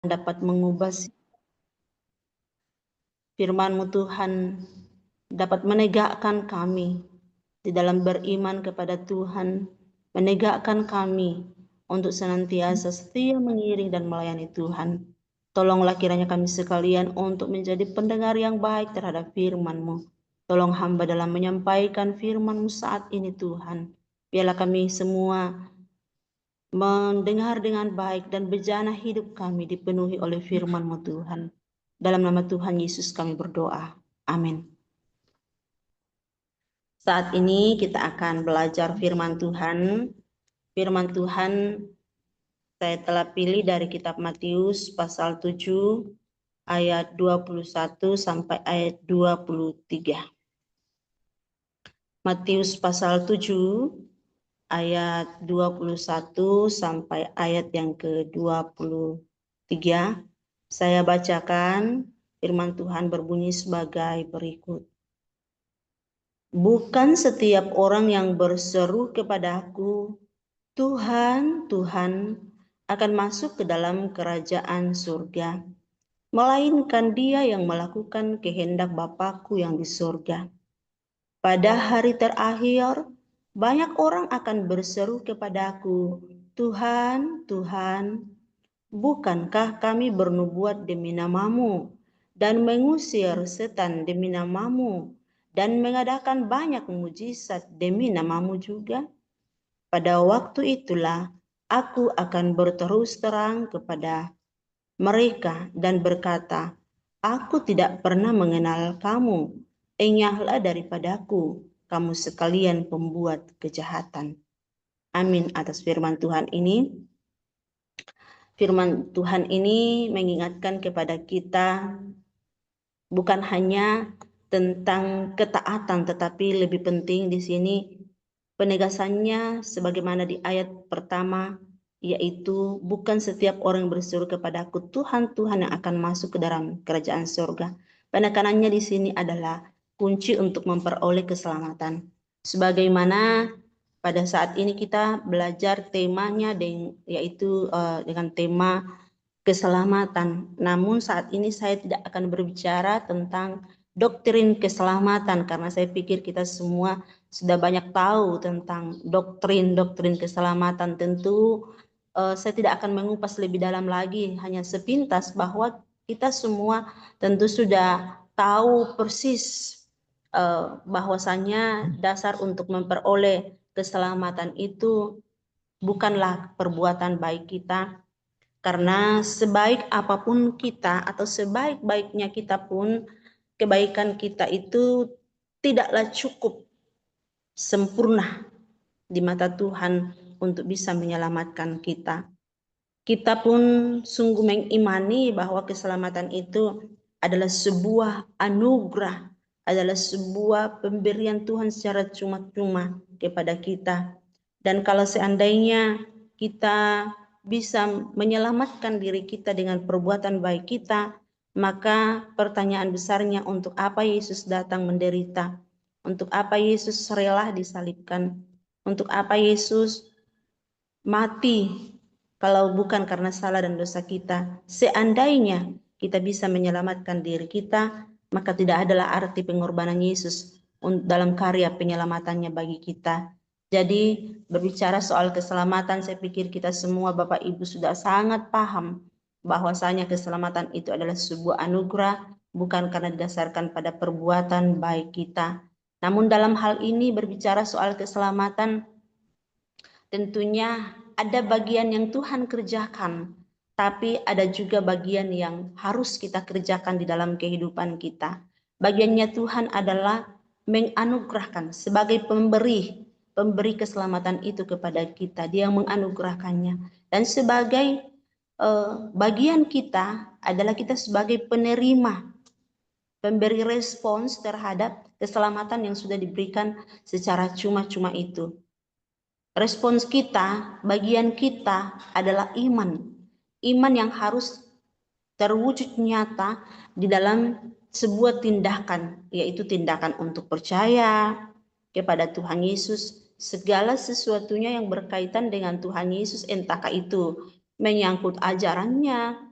dapat mengubah firman-Mu Tuhan, dapat menegakkan kami di dalam beriman kepada Tuhan, menegakkan kami untuk senantiasa setia mengiring dan melayani Tuhan. Tolonglah kiranya kami sekalian untuk menjadi pendengar yang baik terhadap firman-Mu. Tolong hamba dalam menyampaikan firman-Mu saat ini Tuhan. Biarlah kami semua mendengar dengan baik dan bejana hidup kami dipenuhi oleh firman-Mu Tuhan. Dalam nama Tuhan Yesus kami berdoa. Amin. Saat ini kita akan belajar firman Tuhan. Firman Tuhan saya telah pilih dari kitab Matius pasal 7 ayat 21 sampai ayat 23. Matius pasal 7 ayat 21 sampai ayat yang ke-23. Saya bacakan, firman Tuhan berbunyi sebagai berikut. Bukan setiap orang yang berseru kepadaku, Tuhan, Tuhan, akan masuk ke dalam kerajaan surga, melainkan dia yang melakukan kehendak Bapa-Ku yang di surga. Pada hari terakhir, banyak orang akan berseru kepadaku, Tuhan, Tuhan, bukankah kami bernubuat demi nama-Mu dan mengusir setan demi nama-Mu dan mengadakan banyak mujizat demi nama-Mu juga? Pada waktu itulah aku akan berterus terang kepada mereka dan berkata, aku tidak pernah mengenal kamu, enyahlah daripadaku, kamu sekalian pembuat kejahatan. Amin atas firman Tuhan ini. Firman Tuhan ini mengingatkan kepada kita bukan hanya tentang ketaatan, tetapi lebih penting di sini penegasannya sebagaimana di ayat pertama, yaitu bukan setiap orang yang berseru kepadaku Tuhan, Tuhan yang akan masuk ke dalam kerajaan surga. Penekanannya di sini adalah kunci untuk memperoleh keselamatan. Sebagaimana pada saat ini kita belajar temanya yaitu dengan tema keselamatan. Namun saat ini saya tidak akan berbicara tentang doktrin keselamatan karena saya pikir kita semua sudah banyak tahu tentang doktrin keselamatan. Tentu saya tidak akan mengupas lebih dalam lagi, hanya sepintas bahwa kita semua tentu sudah tahu persis bahwasanya dasar untuk memperoleh keselamatan itu bukanlah perbuatan baik kita, karena sebaik apapun kita atau sebaik-baiknya kita pun, kebaikan kita itu tidaklah cukup sempurna di mata Tuhan untuk bisa menyelamatkan kita. Kita pun sungguh mengimani bahwa keselamatan itu adalah sebuah anugerah, adalah sebuah pemberian Tuhan secara cuma-cuma kepada kita. Dan kalau seandainya kita bisa menyelamatkan diri kita dengan perbuatan baik kita, maka pertanyaan besarnya, untuk apa Yesus datang menderita? Untuk apa Yesus rela disalibkan? Untuk apa Yesus mati kalau bukan karena salah dan dosa kita? Seandainya kita bisa menyelamatkan diri kita, maka tidak adalah arti pengorbanan Yesus dalam karya penyelamatannya bagi kita. Jadi berbicara soal keselamatan, saya pikir kita semua Bapak Ibu sudah sangat paham bahwasanya keselamatan itu adalah sebuah anugerah, bukan karena didasarkan pada perbuatan baik kita. Namun dalam hal ini berbicara soal keselamatan, tentunya ada bagian yang Tuhan kerjakan, tapi ada juga bagian yang harus kita kerjakan di dalam kehidupan kita. Bagiannya Tuhan adalah menganugerahkan sebagai pemberi keselamatan itu kepada kita. Dia menganugerahkannya. Dan sebagai bagian kita adalah kita sebagai penerima, pemberi respons terhadap keselamatan yang sudah diberikan secara cuma-cuma itu. Respons kita, bagian kita adalah iman. Iman yang harus terwujud nyata di dalam sebuah tindakan, yaitu tindakan untuk percaya kepada Tuhan Yesus. Segala sesuatunya yang berkaitan dengan Tuhan Yesus, entahkah itu menyangkut ajarannya,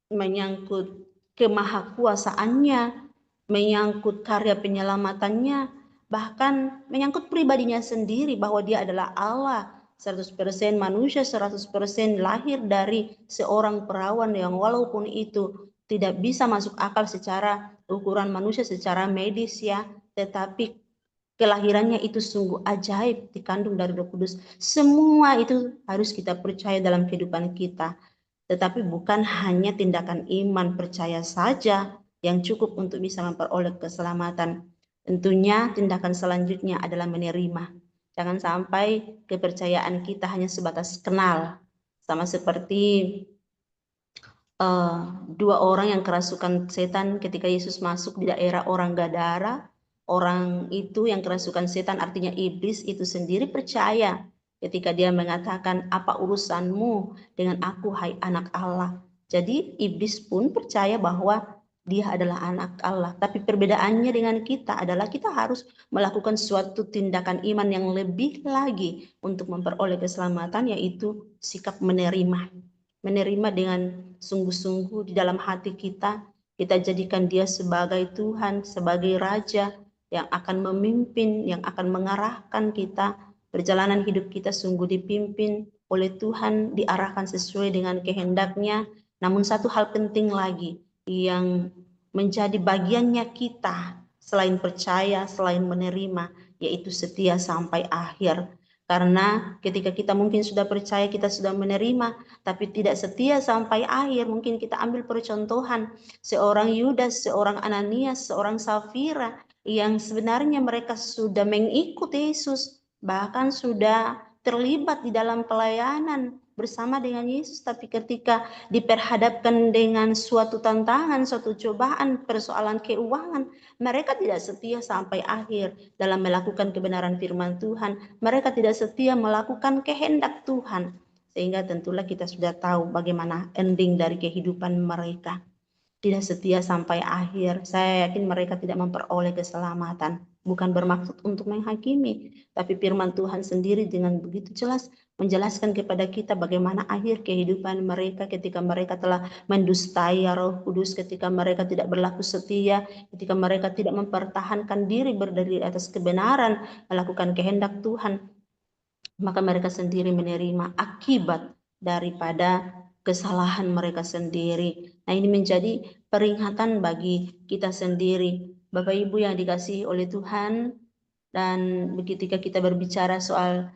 menyangkut kemahakuasaannya, menyangkut karya penyelamatannya, bahkan menyangkut pribadinya sendiri bahwa dia adalah Allah 100% manusia, 100% lahir dari seorang perawan yang walaupun itu tidak bisa masuk akal secara ukuran manusia, secara medis ya, tetapi kelahirannya itu sungguh ajaib, dikandung dari Roh Kudus. Semua itu harus kita percaya dalam kehidupan kita. Tetapi bukan hanya tindakan iman percaya saja yang cukup untuk bisa memperoleh keselamatan. Tentunya tindakan selanjutnya adalah menerima. Jangan sampai kepercayaan kita hanya sebatas kenal. Sama seperti dua orang yang kerasukan setan ketika Yesus masuk di daerah orang Gadara. Orang itu yang kerasukan setan artinya iblis itu sendiri percaya ketika dia mengatakan, apa urusanmu dengan aku hai anak Allah. Jadi iblis pun percaya bahwa dia adalah anak Allah. Tapi perbedaannya dengan kita adalah kita harus melakukan suatu tindakan iman yang lebih lagi untuk memperoleh keselamatan, yaitu sikap menerima. Menerima dengan sungguh-sungguh di dalam hati kita. Kita jadikan dia sebagai Tuhan, sebagai Raja yang akan memimpin, yang akan mengarahkan kita. Perjalanan hidup kita sungguh dipimpin oleh Tuhan, diarahkan sesuai dengan kehendaknya. Namun satu hal penting lagi yang menjadi bagiannya kita, selain percaya, selain menerima, yaitu setia sampai akhir. Karena ketika kita mungkin sudah percaya, kita sudah menerima, tapi tidak setia sampai akhir. Mungkin kita ambil percontohan seorang Yudas, seorang Ananias, seorang Safira yang sebenarnya mereka sudah mengikuti Yesus, bahkan sudah terlibat di dalam pelayanan bersama dengan Yesus, tapi ketika diperhadapkan dengan suatu tantangan, suatu cobaan, persoalan keuangan, mereka tidak setia sampai akhir dalam melakukan kebenaran firman Tuhan. Mereka tidak setia melakukan kehendak Tuhan. Sehingga tentulah kita sudah tahu bagaimana ending dari kehidupan mereka. Tidak setia sampai akhir. Saya yakin mereka tidak memperoleh keselamatan. Bukan bermaksud untuk menghakimi, tapi firman Tuhan sendiri dengan begitu jelas menjelaskan kepada kita bagaimana akhir kehidupan mereka ketika mereka telah mendustai Roh Kudus, ketika mereka tidak berlaku setia, ketika mereka tidak mempertahankan diri berdiri atas kebenaran, melakukan kehendak Tuhan, maka mereka sendiri menerima akibat daripada kesalahan mereka sendiri. Nah, ini menjadi peringatan bagi kita sendiri, Bapak Ibu yang dikasihi oleh Tuhan. Dan ketika kita berbicara soal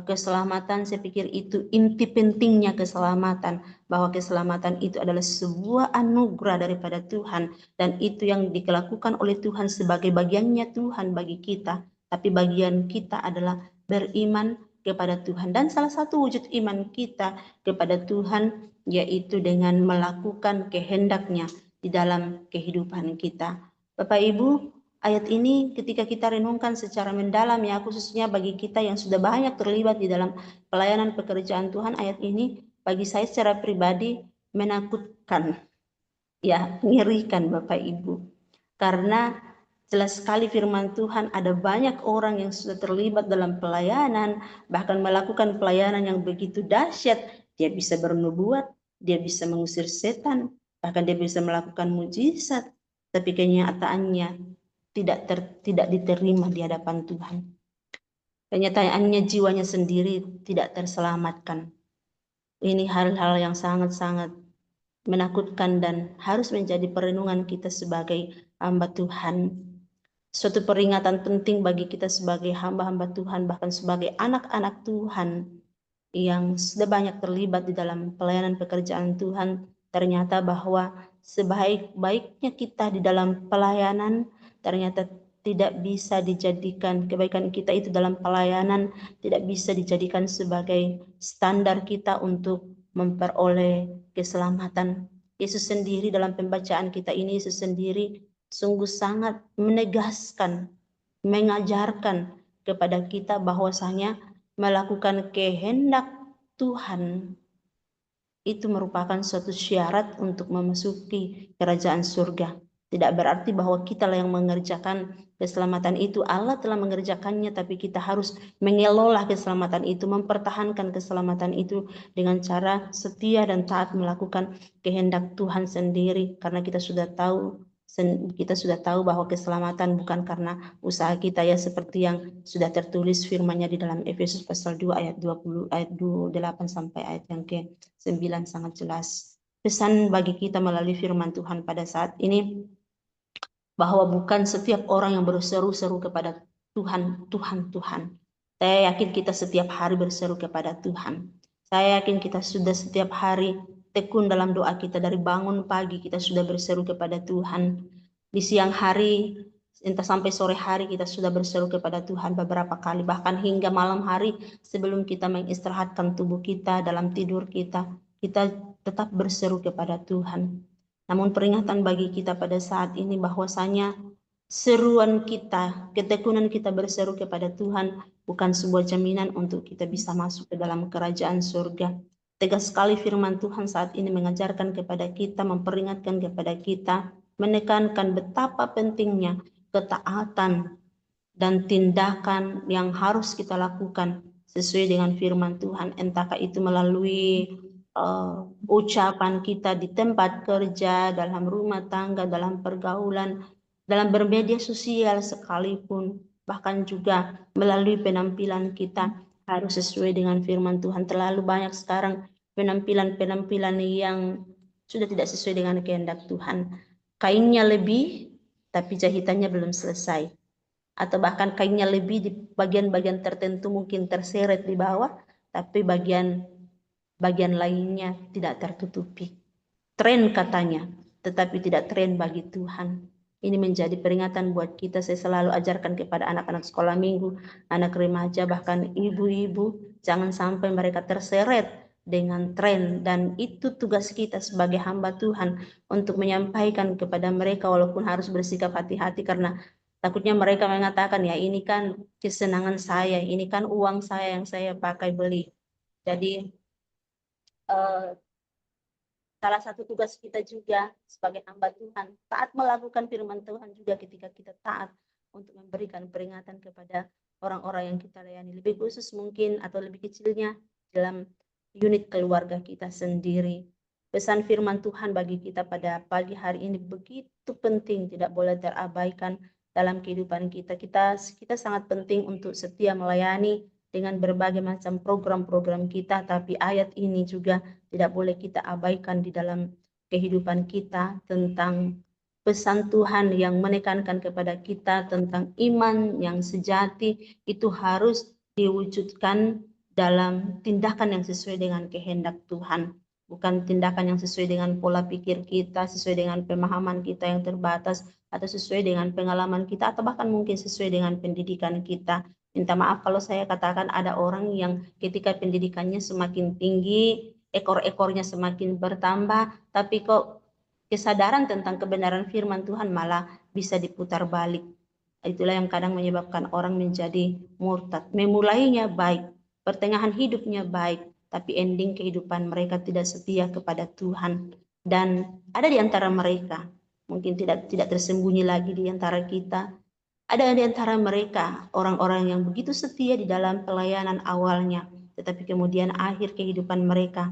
keselamatan, saya pikir itu inti pentingnya keselamatan, bahwa keselamatan itu adalah sebuah anugerah daripada Tuhan, dan itu yang dilakukan oleh Tuhan sebagai bagiannya Tuhan bagi kita. Tapi bagian kita adalah beriman kepada Tuhan, dan salah satu wujud iman kita kepada Tuhan yaitu dengan melakukan kehendaknya di dalam kehidupan kita. Bapak Ibu, ayat ini ketika kita renungkan secara mendalam ya, khususnya bagi kita yang sudah banyak terlibat di dalam pelayanan pekerjaan Tuhan, ayat ini bagi saya secara pribadi menakutkan, ya, mengerikan Bapak Ibu. Karena jelas sekali firman Tuhan, ada banyak orang yang sudah terlibat dalam pelayanan, bahkan melakukan pelayanan yang begitu dahsyat. Dia bisa bernubuat, dia bisa mengusir setan, bahkan dia bisa melakukan mujizat, tapi kenyataannya tidak diterima di hadapan Tuhan. Kenyataannya jiwanya sendiri tidak terselamatkan. Ini hal-hal yang sangat-sangat menakutkan dan harus menjadi perenungan kita sebagai hamba Tuhan. Suatu peringatan penting bagi kita sebagai hamba-hamba Tuhan, bahkan sebagai anak-anak Tuhan yang sudah banyak terlibat di dalam pelayanan pekerjaan Tuhan. Ternyata bahwa sebaik-baiknya kita di dalam pelayanan, ternyata tidak bisa dijadikan kebaikan kita itu dalam pelayanan, tidak bisa dijadikan sebagai standar kita untuk memperoleh keselamatan. Yesus sendiri dalam pembacaan kita ini, Yesus sendiri sungguh sangat menegaskan, mengajarkan kepada kita bahwasanya melakukan kehendak Tuhan itu merupakan suatu syarat untuk memasuki kerajaan surga. Tidak berarti bahwa kita lah yang mengerjakan keselamatan itu. Allah telah mengerjakannya, tapi kita harus mengelola keselamatan itu, mempertahankan keselamatan itu dengan cara setia dan taat melakukan kehendak Tuhan sendiri. Karena kita sudah tahu bahwa keselamatan bukan karena usaha kita, ya, seperti yang sudah tertulis firman-Nya di dalam Efesus pasal 2 ayat 20 ayat 28 sampai ayat yang ke-9 sangat jelas. Pesan bagi kita melalui firman Tuhan pada saat ini bahwa bukan setiap orang yang berseru-seru kepada Tuhan, Tuhan, Tuhan. Saya yakin kita setiap hari berseru kepada Tuhan. Saya yakin kita sudah setiap hari tekun dalam doa kita, dari bangun pagi kita sudah berseru kepada Tuhan. Di siang hari, entah sampai sore hari kita sudah berseru kepada Tuhan beberapa kali, bahkan hingga malam hari sebelum kita mengistirahatkan tubuh kita dalam tidur kita tetap berseru kepada Tuhan. Namun peringatan bagi kita pada saat ini bahwasanya seruan kita, ketekunan kita berseru kepada Tuhan bukan sebuah jaminan untuk kita bisa masuk ke dalam kerajaan surga. Tegas sekali firman Tuhan saat ini mengajarkan kepada kita, memperingatkan kepada kita, menekankan betapa pentingnya ketaatan dan tindakan yang harus kita lakukan sesuai dengan firman Tuhan, entahkah itu melalui ucapan kita di tempat kerja, dalam rumah tangga, dalam pergaulan, dalam bermedia sosial sekalipun, bahkan juga melalui penampilan kita harus sesuai dengan firman Tuhan. Terlalu banyak sekarang penampilan-penampilan yang sudah tidak sesuai dengan kehendak Tuhan. Kainnya lebih, tapi jahitannya belum selesai. Atau bahkan kainnya lebih, di bagian-bagian tertentu mungkin terseret di bawah, tapi bagian lainnya tidak tertutupi. Tren katanya, tetapi tidak tren bagi Tuhan. Ini menjadi peringatan buat kita. Saya selalu ajarkan kepada anak-anak sekolah minggu, anak remaja, bahkan ibu-ibu, jangan sampai mereka terseret dengan tren. Dan itu tugas kita sebagai hamba Tuhan, untuk menyampaikan kepada mereka, walaupun harus bersikap hati-hati karena takutnya mereka mengatakan, ya ini kan kesenangan saya, ini kan uang saya yang saya pakai beli. Jadi salah satu tugas kita juga sebagai hamba Tuhan, taat melakukan firman Tuhan juga ketika kita taat untuk memberikan peringatan kepada orang-orang yang kita layani, lebih khusus mungkin atau lebih kecilnya dalam unit keluarga kita sendiri. Pesan firman Tuhan bagi kita pada pagi hari ini begitu penting, tidak boleh terabaikan dalam kehidupan kita. Kita sangat penting untuk setia melayani dengan berbagai macam program-program kita, tapi ayat ini juga tidak boleh kita abaikan di dalam kehidupan kita, tentang pesan Tuhan yang menekankan kepada kita tentang iman yang sejati itu harus diwujudkan dalam tindakan yang sesuai dengan kehendak Tuhan, bukan tindakan yang sesuai dengan pola pikir kita, sesuai dengan pemahaman kita yang terbatas, atau sesuai dengan pengalaman kita, atau bahkan mungkin sesuai dengan pendidikan kita. Minta maaf kalau saya katakan ada orang yang ketika pendidikannya semakin tinggi, ekor-ekornya semakin bertambah, tapi kok kesadaran tentang kebenaran firman Tuhan malah bisa diputar balik. Itulah yang kadang menyebabkan orang menjadi murtad. Memulainya baik, pertengahan hidupnya baik, tapi ending kehidupan mereka tidak setia kepada Tuhan. Dan ada di antara mereka, mungkin tidak tersembunyi lagi di antara kita, ada di antara mereka orang-orang yang begitu setia di dalam pelayanan awalnya, tetapi kemudian akhir kehidupan mereka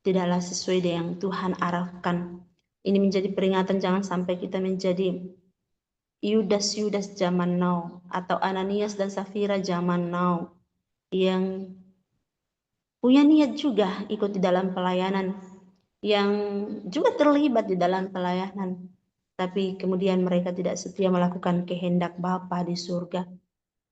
tidaklah sesuai dengan yang Tuhan arahkan. Ini menjadi peringatan jangan sampai kita menjadi Yudas zaman now, atau Ananias dan Safira zaman now, yang punya niat juga ikut di dalam pelayanan, yang juga terlibat di dalam pelayanan, tapi kemudian mereka tidak setia melakukan kehendak Bapa di surga.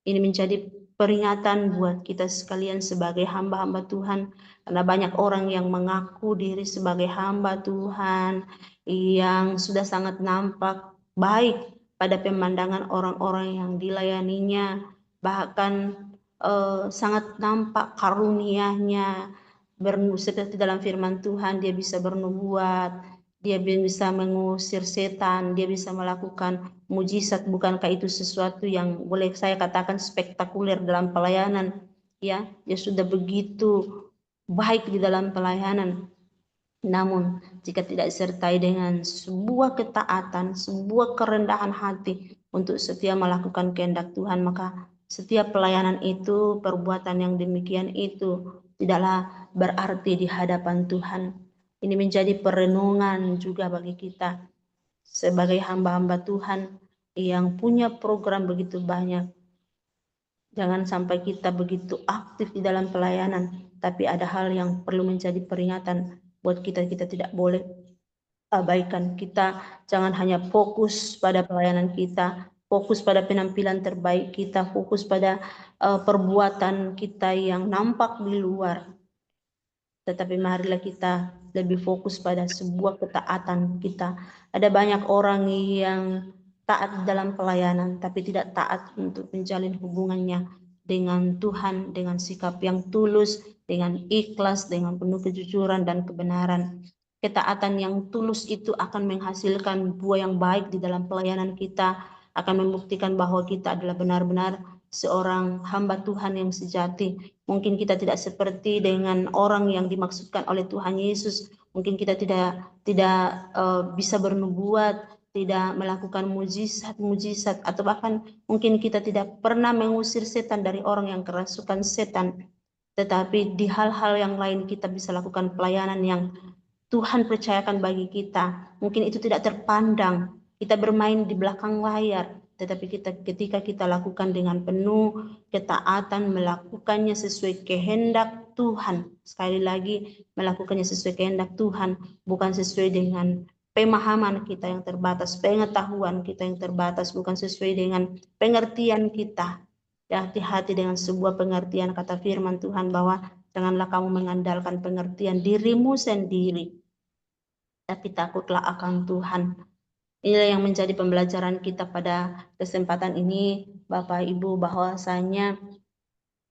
Ini menjadi peringatan buat kita sekalian sebagai hamba-hamba Tuhan, karena banyak orang yang mengaku diri sebagai hamba Tuhan, yang sudah sangat nampak baik pada pemandangan orang-orang yang dilayaninya, bahkan sangat nampak karunia-Nya, seperti dalam firman Tuhan, dia bisa bernubuat, dia bisa mengusir setan, dia bisa melakukan mujizat. Bukankah itu sesuatu yang boleh saya katakan spektakuler dalam pelayanan? Ya, dia sudah begitu baik di dalam pelayanan. Namun, jika tidak disertai dengan sebuah ketaatan, sebuah kerendahan hati untuk setia melakukan kehendak Tuhan, maka setiap pelayanan itu, perbuatan yang demikian itu tidaklah berarti di hadapan Tuhan. Ini menjadi perenungan juga bagi kita sebagai hamba-hamba Tuhan yang punya program begitu banyak. Jangan sampai kita begitu aktif di dalam pelayanan, tapi ada hal yang perlu menjadi peringatan buat kita. Kita tidak boleh abaikan. Kita jangan hanya fokus pada pelayanan kita, fokus pada penampilan terbaik kita, fokus pada perbuatan kita yang nampak di luar. Tetapi marilah kita lebih fokus pada sebuah ketaatan kita. Ada banyak orang yang taat dalam pelayanan, tapi tidak taat untuk menjalin hubungannya dengan Tuhan, dengan sikap yang tulus, dengan ikhlas, dengan penuh kejujuran dan kebenaran. Ketaatan yang tulus itu akan menghasilkan buah yang baik di dalam pelayanan kita, akan membuktikan bahwa kita adalah benar-benar seorang hamba Tuhan yang sejati. Mungkin kita tidak seperti dengan orang yang dimaksudkan oleh Tuhan Yesus. Mungkin kita tidak bisa bernubuat, tidak melakukan mujizat, atau bahkan mungkin kita tidak pernah mengusir setan dari orang yang kerasukan setan. Tetapi di hal-hal yang lain kita bisa lakukan pelayanan yang Tuhan percayakan bagi kita. Mungkin itu tidak terpandang. Kita bermain di belakang layar, tetapi ketika kita lakukan dengan penuh ketaatan, melakukannya sesuai kehendak Tuhan. Sekali lagi, melakukannya sesuai kehendak Tuhan, bukan sesuai dengan pemahaman kita yang terbatas, pengetahuan kita yang terbatas, bukan sesuai dengan pengertian kita. Hati-hati dengan sebuah pengertian kata firman Tuhan bahwa janganlah kamu mengandalkan pengertian dirimu sendiri, tapi takutlah akan Tuhan. Inilah yang menjadi pembelajaran kita pada kesempatan ini, Bapak Ibu, bahwasanya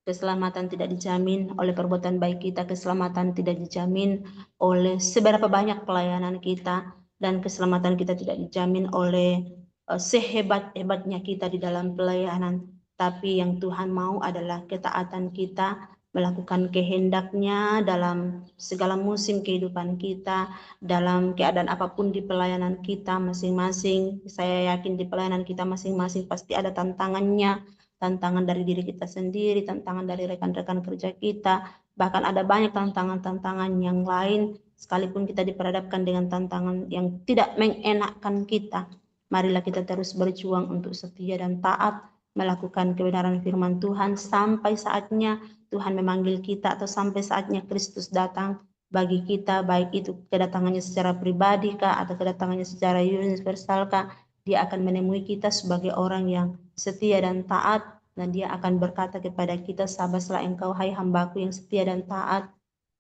keselamatan tidak dijamin oleh perbuatan baik kita, keselamatan tidak dijamin oleh seberapa banyak pelayanan kita, dan keselamatan kita tidak dijamin oleh sehebat-hebatnya kita di dalam pelayanan. Tapi yang Tuhan mau adalah ketaatan kita, melakukan kehendaknya dalam segala musim kehidupan kita, dalam keadaan apapun di pelayanan kita masing-masing. Saya yakin di pelayanan kita masing-masing pasti ada tantangannya, tantangan dari diri kita sendiri, tantangan dari rekan-rekan kerja kita, bahkan ada banyak tantangan-tantangan yang lain. Sekalipun kita diperhadapkan dengan tantangan yang tidak mengenakkan kita, marilah kita terus berjuang untuk setia dan taat melakukan kebenaran firman Tuhan sampai saatnya Tuhan memanggil kita, atau sampai saatnya Kristus datang bagi kita, baik itu kedatangannya secara pribadi kah atau kedatangannya secara universal kah. Dia akan menemui kita sebagai orang yang setia dan taat, dan dia akan berkata kepada kita, sabarlah engkau hai hambaku yang setia dan taat,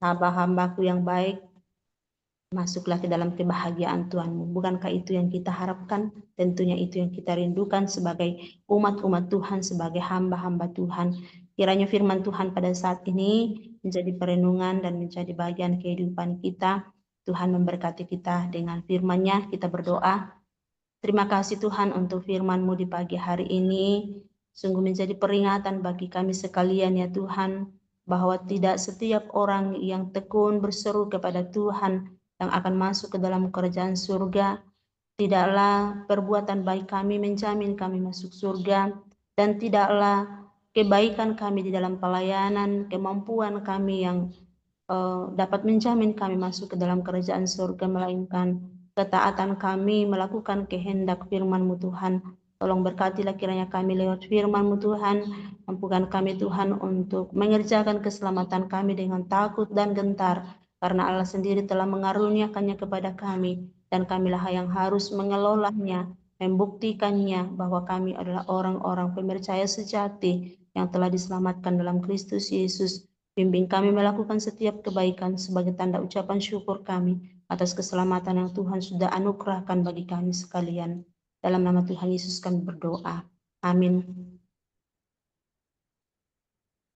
hamba-hambaku yang baik, masuklah ke dalam kebahagiaan Tuhanmu. Bukankah itu yang kita harapkan? Tentunya itu yang kita rindukan sebagai umat-umat Tuhan, sebagai hamba-hamba Tuhan. Kiranya firman Tuhan pada saat ini menjadi perenungan dan menjadi bagian kehidupan kita. Tuhan memberkati kita dengan firman-Nya. Kita berdoa. Terima kasih Tuhan untuk firman-Mu di pagi hari ini. Sungguh menjadi peringatan bagi kami sekalian ya Tuhan, bahwa tidak setiap orang yang tekun berseru kepada Tuhan yang akan masuk ke dalam kerajaan surga. Tidaklah perbuatan baik kami menjamin kami masuk surga, dan tidaklah kebaikan kami di dalam pelayanan, kemampuan kami yang dapat menjamin kami masuk ke dalam kerajaan surga, melainkan ketaatan kami melakukan kehendak firman-Mu Tuhan. Tolong berkatilah kiranya kami lewat firman-Mu Tuhan, mampukan kami Tuhan untuk mengerjakan keselamatan kami dengan takut dan gentar, karena Allah sendiri telah mengaruniakannya kepada kami, dan kamilah yang harus mengelolanya, membuktikannya bahwa kami adalah orang-orang pemercaya sejati yang telah diselamatkan dalam Kristus Yesus. Bimbing kami melakukan setiap kebaikan sebagai tanda ucapan syukur kami atas keselamatan yang Tuhan sudah anugerahkan bagi kami sekalian. Dalam nama Tuhan Yesus kami berdoa. Amin.